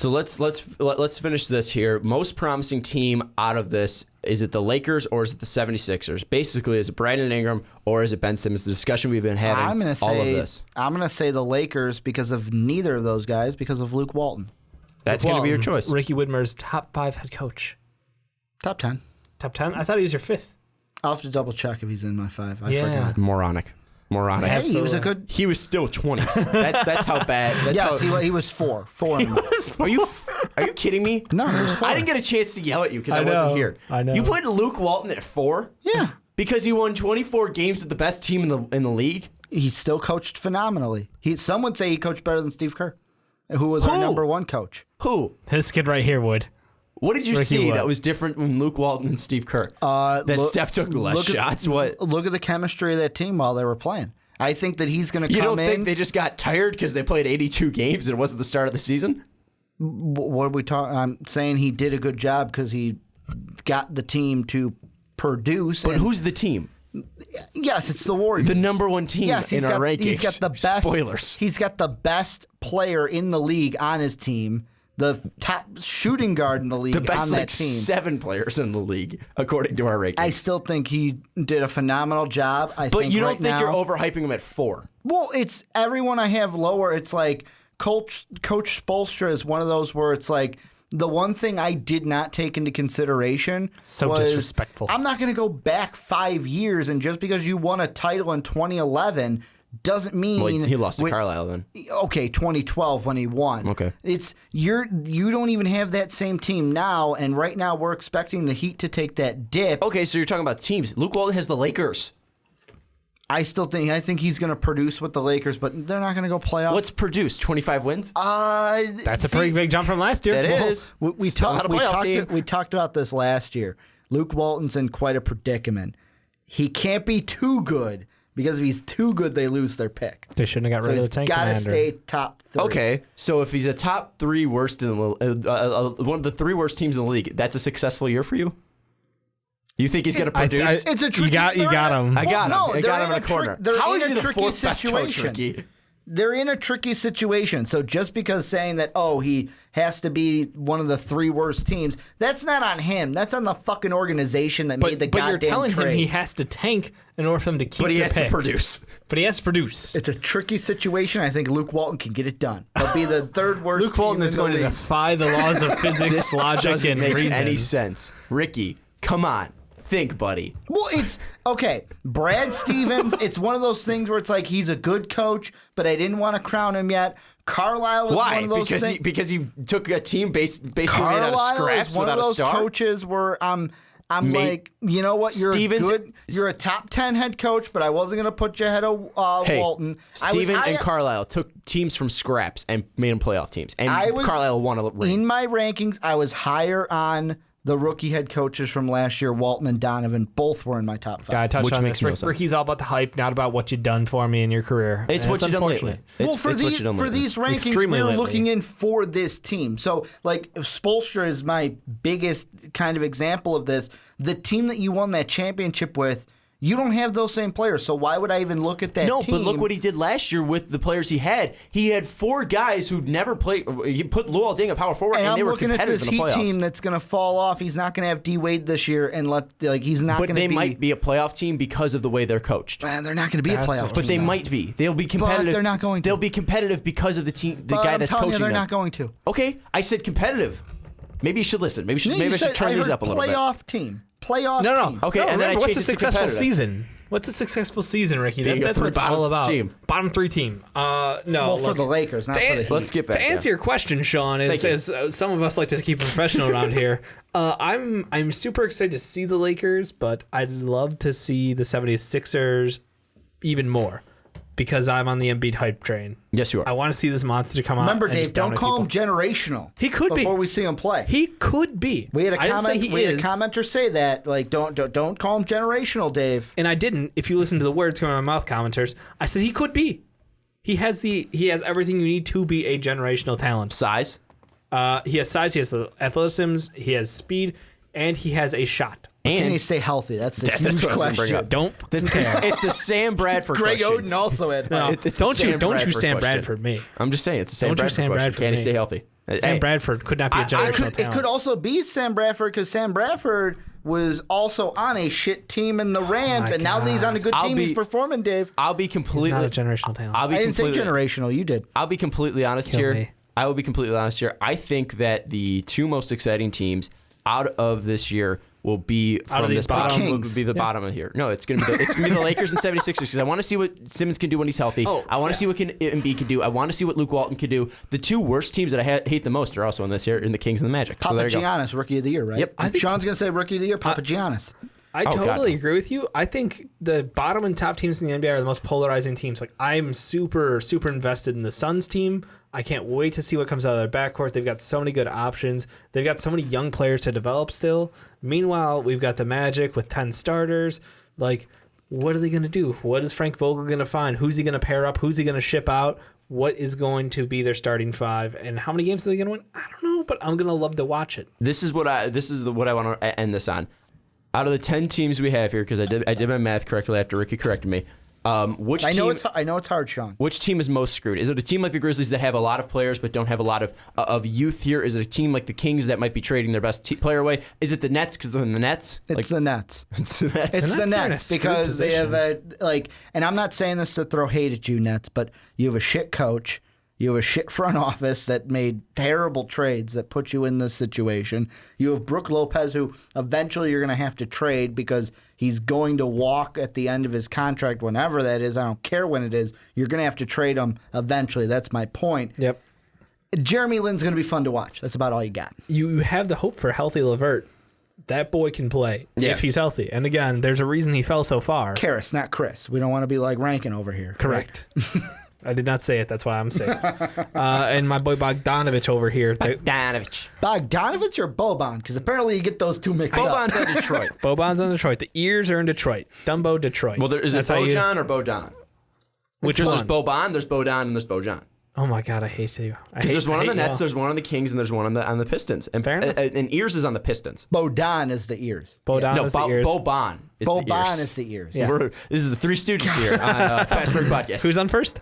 So let's finish this here. Most promising team out of this, is it the Lakers or is it the 76ers? Basically, is it Brandon Ingram or is it Ben Simmons? The discussion we've been having all of this. I'm going to say the Lakers because of neither of those guys, because of Luke Walton. That's going to be your choice. Ricky Widmer's top 5 head coach. Top 10. Top 10? I thought he was your 5th. I'll have to double check if he's in my 5. I forgot. Moronic. Hey, he was a good. He was still 20s. That's how bad. He was 4. 4. Are you kidding me? No, he was 4. I didn't get a chance to yell at you because I wasn't here. I know. You put Luke Walton at 4? Yeah. Because he won 24 games with the best team in the league? He still coached phenomenally. Some would say he coached better than Steve Kerr, who was our number 1 coach. Who? This kid right here would. What did you see that was different from Luke Walton and Steve Kerr? Steph took less shots? What? Look at the chemistry of that team while they were playing. I think that he's going to come in. You don't think they just got tired because they played 82 games and it wasn't the start of the season? What are we talking? I'm saying he did a good job because he got the team to produce. But who's the team? Yes, it's the Warriors. The number 1 team in our rankings. He's got the best. Spoilers. He's got the best player in the league on his team. The top shooting guard in the league the best, on that team. 7 players in the league, according to our rankings. I still think he did a phenomenal job. But you don't think you're overhyping him at 4? Well, it's everyone I have lower. It's like Coach Spoelstra is one of those where it's like the one thing I did not take into consideration was disrespectful. I'm not going to go back 5 years, and just because you won a title in 2011 doesn't mean he lost to Carlisle then. Okay, 2012 when he won. Okay, you don't even have that same team now, and right now we're expecting the Heat to take that dip. Okay, so you're talking about teams. Luke Walton has the Lakers. I think he's going to produce with the Lakers, but they're not going to go playoff. What's produce? 25 wins? That's a pretty big jump from last year. That is. We talked about this last year. Luke Walton's in quite a predicament. He can't be too good. Because if he's too good, they lose their pick. They shouldn't have got rid of the tank commander. He's got to stay top 3. Okay, so if he's a top 3 worst in the one of the 3 worst teams in the league, that's a successful year for you? You think he's going to produce? It's a tricky. You got him. I got him. I got him in a corner. How is he the 4th best coach, Ricky? They're in a tricky situation. So just because saying that, he has to be one of the 3 worst teams, that's not on him. That's on the fucking organization that made the goddamn trade. But you're telling him he has to tank in order for him to keep the pick. But he has to produce. But he has to produce. It's a tricky situation. I think Luke Walton can get it done. He'll be the 3rd worst Luke Walton is going to defy the laws of physics, logic, and reason. Doesn't make any sense. Ricky, come on. Think, buddy. Well, it's okay. Brad Stevens, it's one of those things where it's like he's a good coach, but I didn't want to crown him yet. Carlisle was one of those things. Because he took a team basically made out of scraps without a star? One of those coaches where I'm like, you know what? You're a top 10 head coach, but I wasn't going to put you ahead of Walton. Steven and Carlisle took teams from scraps and made them playoff teams. And Carlisle won a ring. In my rankings, I was higher on the rookie head coaches from last year, Walton and Donovan. Both were in my top 5. Yeah, I touched on this. Ricky's all about the hype, not about what you've done for me in your career. It's what you've done lately. Well, for these rankings, we were looking in for this team. So, like, Spoelstra is my biggest kind of example of this. The team that you won that championship with, you don't have those same players, so why would I even look at that team? No, but look what he did last year with the players he had. He had 4 guys who'd never played. He put Luol Deng at power forward, and they were competitive in the playoffs. I'm looking at this Heat team that's going to fall off. He's not going to have D Wade this year, and he's not going to be. But they might be a playoff team because of the way they're coached. Man, they're not going to be a playoff team. But they might be. They'll be competitive. But they're not going to. They'll be competitive because of the team, the guy that's coaching them. They're not going to. Okay, I said competitive. Maybe you should listen. Maybe I should turn these up a little bit. Playoff team. Playoff team. Okay, and then I changed it to successful season. What's a successful season, Ricky? That's what it's all about. Bottom 3 team. For the Lakers, not for the Heat. Let's get back. To answer your question, Sean, as some of us like to keep professional around here, I'm super excited to see the Lakers, but I'd love to see the 76ers even more. Because I'm on the Embiid hype train. Yes, you are. I want to see this monster come out. Remember, Dave, don't call him generational. He could be before we see him play. He could be. We had a commenter say that, like, don't call him generational, Dave. And I didn't. If you listen to the words coming out of my mouth, commenters, I said he could be. He has everything you need to be a generational talent. Size. He has size. He has the athleticism. He has speed, and he has a shot. Can he stay healthy? That's the huge question. It's a Sam Bradford Greg question. Oden also had. No, don't you Sam Bradford me. I'm just saying it's a Sam Bradford question. Can he stay healthy? Sam Bradford could not be a generational talent. It could also be Sam Bradford because Sam Bradford was also on a shit team in the Rams, and now that he's on a good team, he's performing, Dave. I'll be completely... He's not a generational talent. I didn't say generational. You did. I'll be completely honest here. I will be completely honest here. I think that the two most exciting teams out of this year will be from this bottom. Will be the bottom of here. No, it's gonna be the Lakers and 76ers because I want to see what Simmons can do when he's healthy. I want to see what Embiid can do. I want to see what Luke Walton can do. The two worst teams that I hate the most are also in this here, in the Kings and the Magic. Papa Giannis, Rookie of the Year, right? Yep. I think Sean's gonna say Rookie of the Year. Papa Giannis. I totally agree with you. I think the bottom and top teams in the NBA are the most polarizing teams. Like I'm super invested in the Suns team. I can't wait to see what comes out of their backcourt. They've got so many good options. They've got so many young players to develop still. Meanwhile, we've got the Magic with 10 starters. Like, what are they going to do? What is Frank Vogel going to find? Who's he going to pair up? Who's he going to ship out? What is going to be their starting five? And how many games are they going to win? I don't know, but I'm going to love to watch it. This is what I want to end this on. Out of the 10 teams we have here, because I did my math correctly after Ricky corrected me. I know it's hard, Sean. Which team is most screwed? Is it a team like the Grizzlies that have a lot of players but don't have a lot of youth here? Is it a team like the Kings that might be trading their best player away? Is it the Nets because they're in the Nets? It's the Nets. It's the Nets because they have and I'm not saying this to throw hate at you, Nets, but you have a shit coach. You have a shit front office that made terrible trades that put you in this situation. You have Brook Lopez, who eventually you're going to have to trade because he's going to walk at the end of his contract, whenever that is. I don't care when it is. You're going to have to trade him eventually. That's my point. Yep. Jeremy Lin's going to be fun to watch. That's about all you got. You have the hope for healthy LeVert. That boy can play if he's healthy. And again, there's a reason he fell so far. Karras, not Chris. We don't want to be like Rankin over here. Correct. I did not say it. That's why I'm safe. And my boy Bogdanovich over here. Bogdanovich or Boban? Because apparently you get those two mixed up. Boban's on Detroit. Boban's on Detroit. The ears are in Detroit. Dumbo, Detroit. Well, is it Bojan or Bodan? Which one? There's Boban, there's Bodan, and there's Bojan. Oh my God, I hate you. Because there's one on the Nets, there's one on the Kings, and there's one on the Pistons. And Ears is on the Pistons. Bodan is the ears. Boban is the ears. Boban is the ears. Boban is the ears. Yeah. This is the Three Stooges here on Fast Break Podcast. Who's on first?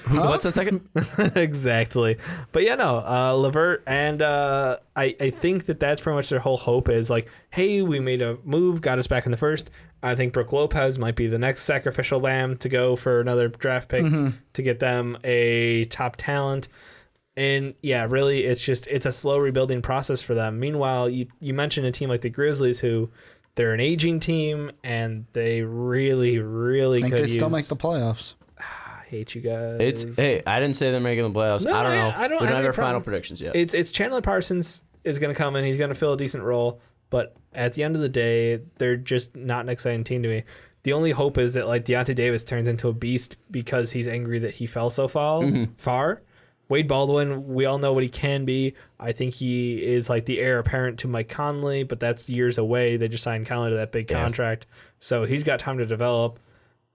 What's on second? Exactly. But yeah, no, LeVert, and I think that's pretty much their whole hope is like, hey, we made a move, got us back in the first. I think Brook Lopez might be the next sacrificial lamb to go for another draft pick to get them a top talent. And yeah, really, it's a slow rebuilding process for them. Meanwhile, you mentioned a team like the Grizzlies who they're an aging team and they really could use... still make the playoffs. Hate you guys. I didn't say they're making the playoffs. No, I don't know. I don't we don't have our problem. final predictions yet. It's Chandler Parsons is going to come in. He's going to fill a decent role, but at the end of the day, they're just not an exciting team to me. The only hope is that like Deontay Davis turns into a beast because he's angry that he fell so far. Wade Baldwin, we all know what he can be. I think he is like the heir apparent to Mike Conley, but that's years away. They just signed Conley to that big contract, so he's got time to develop.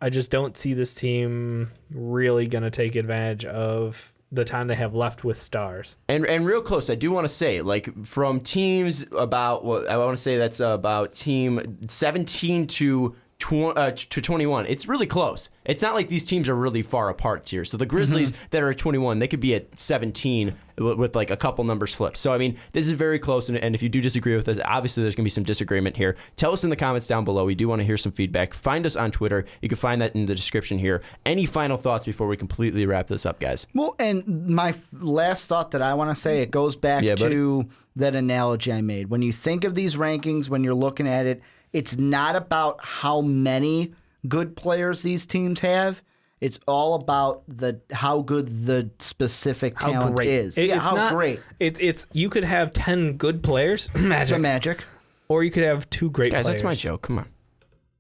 I just don't see this team really going to take advantage of the time they have left with stars. And real close, I do want to say, like, from teams about, I want to say that's about team 17 to 21. It's really close. It's not like these teams are really far apart here. So the Grizzlies that are at 21, they could be at 17 with like a couple numbers flipped. So, I mean, this is very close. And if you do disagree with us, obviously there's going to be some disagreement here. Tell us in the comments down below. We do want to hear some feedback. Find us on Twitter. You can find that in the description here. Any final thoughts before we completely wrap this up, guys? Well, and my last thought that I want to say, it goes back to that analogy I made. When you think of these rankings, when you're looking at it, it's not about how many good players these teams have. It's all about how good the specific talent is. How great. It's you could have 10 good players, Magic, or you could have 2 great players. That's my joke. Come on.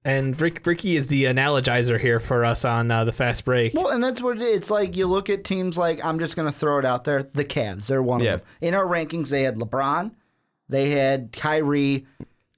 And Ricky is the analogizer here for us on the Fast Break. Well, and that's what it is. It's like you look at teams like, I'm just going to throw it out there, the Cavs. They're one of them. In our rankings, they had LeBron, they had Kyrie,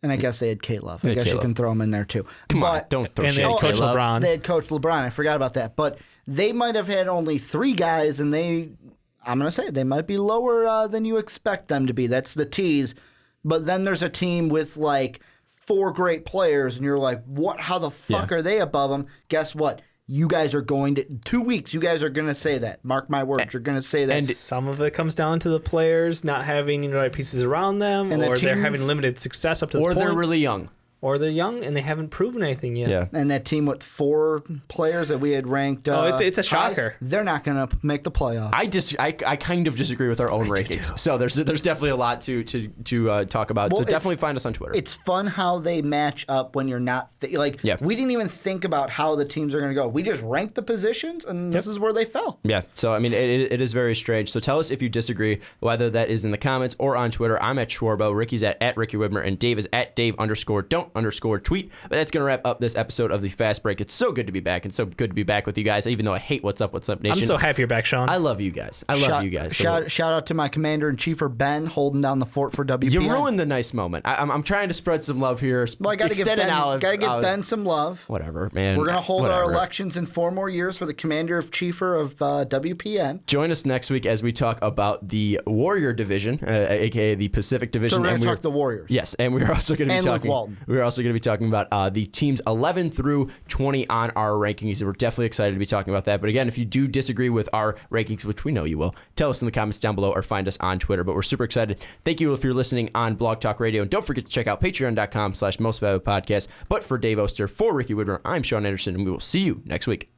and I guess they had K-Love. I guess you can throw them in there too. Come on, don't throw shit. And they had Coach LeBron. They had Coach LeBron. I forgot about that. But they might have had only 3 guys, and I'm going to say they might be lower than you expect them to be. That's the tease. But then there's a team with like 4 great players, and you're like, what? How the fuck are they above them? Guess what? You guys are going to 2 weeks. You guys are going to say that. Mark my words. You're going to say that. And some of it comes down to the players not having the right pieces around them, and or they're having limited success up to this point. Or they're really young. Or they're young and they haven't proven anything yet. Yeah. And that team with 4 players that we had ranked. It's a shocker. They're not going to make the playoffs. I kind of disagree with our own rankings. So there's definitely a lot to talk about. Well, so definitely find us on Twitter. It's fun how they match up when you're not we didn't even think about how the teams are going to go. We just ranked the positions, and this is where they fell. Yeah. So I mean, it is very strange. So tell us if you disagree, whether that is in the comments or on Twitter. I'm at Schwarbo. Ricky's at Ricky Widmer, and Dave is at Dave_don't_tweet. But that's going to wrap up this episode of the Fast Break. It's so good to be back, and so good to be back with you guys, even though I hate What's Up Nation. I'm so happy you're back, Sean. I love you guys. I love you guys. Shout out to my commander-in-chief, Ben, holding down the fort for WPN. You ruined the nice moment. I'm trying to spread some love here. Well, I got to give Ben some love. Whatever, man. We're going to hold our elections in 4 more years for the commander-in-chief of WPN. Join us next week as we talk about the Warrior Division, a.k.a. the Pacific Division. So we're going to talk the Warriors. Yes, and we're also going to be talking. Luke Walton. We're also going to be talking about the teams 11 through 20 on our rankings. We're definitely excited to be talking about that. But again, if you do disagree with our rankings, which we know you will, tell us in the comments down below or find us on Twitter. But we're super excited. Thank you if you're listening on Blog Talk Radio. And don't forget to check out patreon.com/mostvaluablepodcast. But for Dave Oster, for Ricky Widmer, I'm Sean Anderson, and we will see you next week.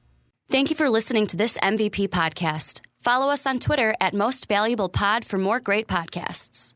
Thank you for listening to this MVP podcast. Follow us on Twitter at Most Valuable Pod for more great podcasts.